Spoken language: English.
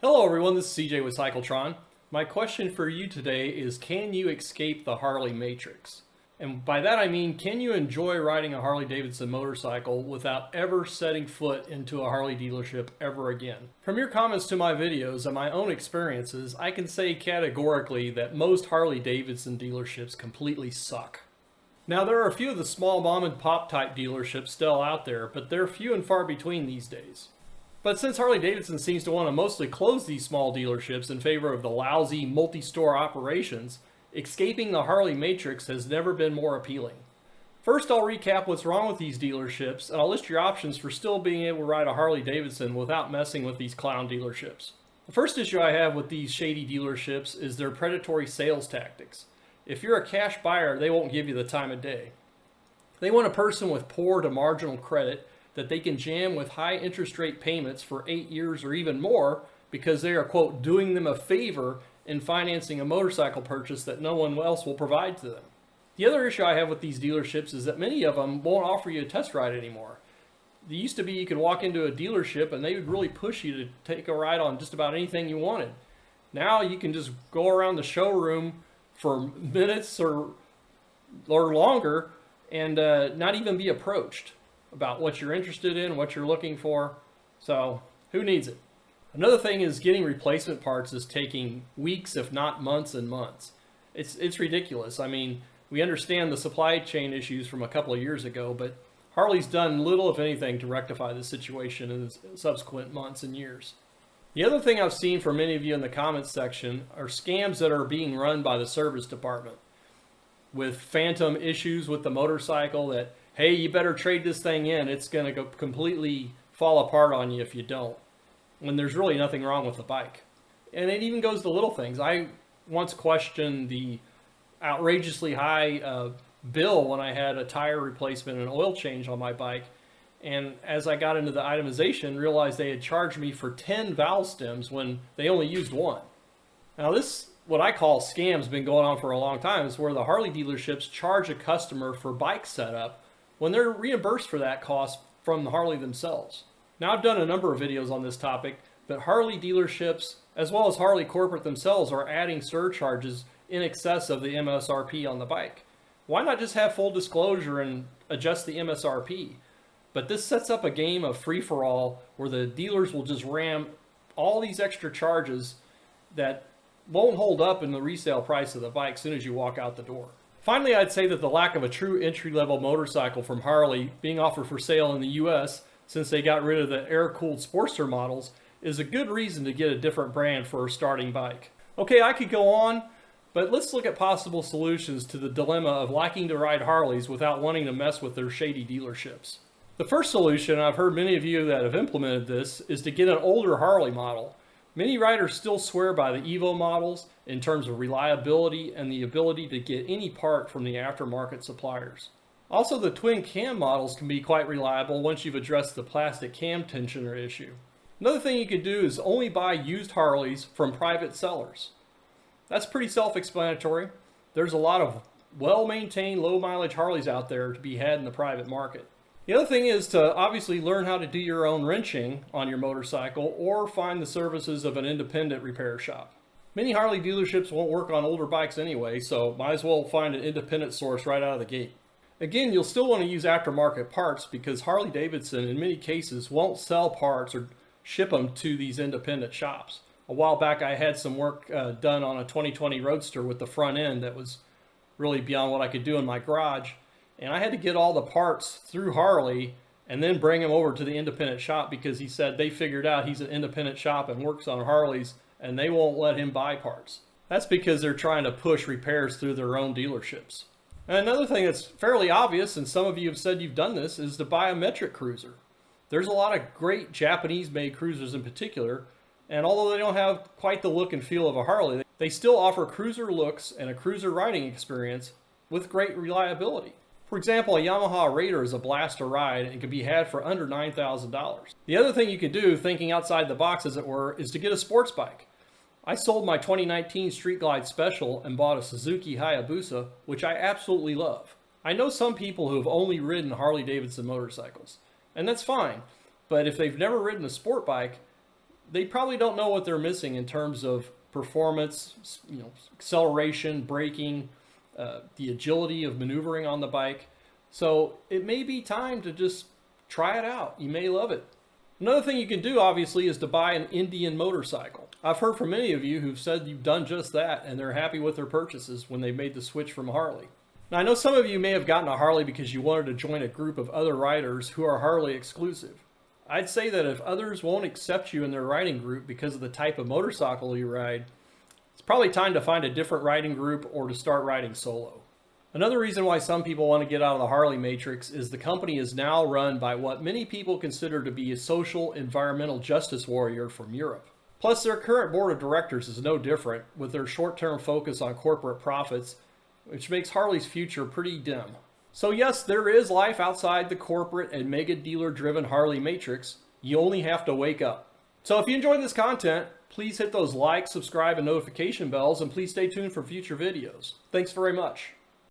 Hello everyone, this is CJ with Cycletron. My question for you today is, can you escape the Harley Matrix? And by that I mean, can you enjoy riding a Harley Davidson motorcycle without ever setting foot into a Harley dealership ever again? From your comments to my videos and my own experiences, I can say categorically that most Harley Davidson dealerships completely suck. Now there are a few of the small mom and pop type dealerships still out there, but they're few and far between these days. But since Harley Davidson seems to want to mostly close these small dealerships in favor of the lousy multi-store operations, escaping the Harley Matrix has never been more appealing. First, I'll recap what's wrong with these dealerships, and I'll list your options for still being able to ride a Harley Davidson without messing with these clown dealerships. The first issue I have with these shady dealerships is their predatory sales tactics. If you're a cash buyer, they won't give you the time of day. They want a person with poor to marginal credit that they can jam with high interest rate payments for 8 years or even more because they are, quote, doing them a favor in financing a motorcycle purchase that no one else will provide to them. The other issue I have with these dealerships is that many of them won't offer you a test ride anymore. It used to be you could walk into a dealership and they would really push you to take a ride on just about anything you wanted. Now you can just go around the showroom for minutes or longer and not even be approached about what you're interested in, what you're looking for. So who needs it? Another thing is getting replacement parts is taking weeks, if not months and months. It's ridiculous. I mean, we understand the supply chain issues from a couple of years ago, but Harley's done little, if anything, to rectify the situation in the subsequent months and years. The other thing I've seen from many of you in the comments section are scams that are being run by the service department with phantom issues with the motorcycle that, hey, you better trade this thing in. It's going to go completely fall apart on you if you don't, when there's really nothing wrong with the bike. And it even goes to little things. I once questioned the outrageously high bill when I had a tire replacement and an oil change on my bike. And as I got into the itemization, realized they had charged me for 10 valve stems when they only used one. Now this, what I call scam, has been going on for a long time. Is where the Harley dealerships charge a customer for bike setup when they're reimbursed for that cost from the Harley themselves. Now I've done a number of videos on this topic, but Harley dealerships as well as Harley corporate themselves are adding surcharges in excess of the MSRP on the bike. Why not just have full disclosure and adjust the MSRP? But this sets up a game of free-for-all where the dealers will just ram all these extra charges that won't hold up in the resale price of the bike as soon as you walk out the door. Finally, I'd say that the lack of a true entry-level motorcycle from Harley being offered for sale in the US, since they got rid of the air-cooled Sportster models, is a good reason to get a different brand for a starting bike. Okay, I could go on, but let's look at possible solutions to the dilemma of liking to ride Harleys without wanting to mess with their shady dealerships. The first solution, I've heard many of you that have implemented this, is to get an older Harley model. Many riders still swear by the Evo models in terms of reliability and the ability to get any part from the aftermarket suppliers. Also, the twin cam models can be quite reliable once you've addressed the plastic cam tensioner issue. Another thing you could do is only buy used Harleys from private sellers. That's pretty self-explanatory. There's a lot of well-maintained, low-mileage Harleys out there to be had in the private market. The other thing is to obviously learn how to do your own wrenching on your motorcycle or find the services of an independent repair shop. Many Harley dealerships won't work on older bikes anyway, so might as well find an independent source right out of the gate. Again, you'll still want to use aftermarket parts because Harley Davidson in many cases won't sell parts or ship them to these independent shops. A while back I had some work done on a 2020 Roadster with the front end that was really beyond what I could do in my garage. And I had to get all the parts through Harley and then bring him over to the independent shop because he said they figured out he's an independent shop and works on Harleys and they won't let him buy parts. That's because they're trying to push repairs through their own dealerships. And another thing that's fairly obvious, and some of you have said you've done this, is to buy a metric cruiser. There's a lot of great Japanese-made cruisers in particular, and although they don't have quite the look and feel of a Harley, they still offer cruiser looks and a cruiser riding experience with great reliability. For example, a Yamaha Raider is a blast to ride and can be had for under $9,000. The other thing you could do, thinking outside the box as it were, is to get a sports bike. I sold my 2019 Street Glide Special and bought a Suzuki Hayabusa, which I absolutely love. I know some people who have only ridden Harley Davidson motorcycles, and that's fine, but if they've never ridden a sport bike, they probably don't know what they're missing in terms of performance, acceleration, braking, the agility of maneuvering on the bike. So it may be time to just try it out. You may love it. Another thing you can do, obviously, is to buy an Indian motorcycle. I've heard from many of you who've said you've done just that, and they're happy with their purchases when they made the switch from Harley. Now, I know some of you may have gotten a Harley because you wanted to join a group of other riders who are Harley exclusive. I'd say that if others won't accept you in their riding group because of the type of motorcycle you ride, it's probably time to find a different riding group or to start riding solo. Another reason why some people want to get out of the Harley Matrix is the company is now run by what many people consider to be a social, environmental justice warrior from Europe. Plus, their current board of directors is no different, with their short-term focus on corporate profits, which makes Harley's future pretty dim. So yes, there is life outside the corporate and mega dealer-driven Harley Matrix. You only have to wake up. So if you enjoyed this content, please hit those like, subscribe, and notification bells, and please stay tuned for future videos. Thanks very much.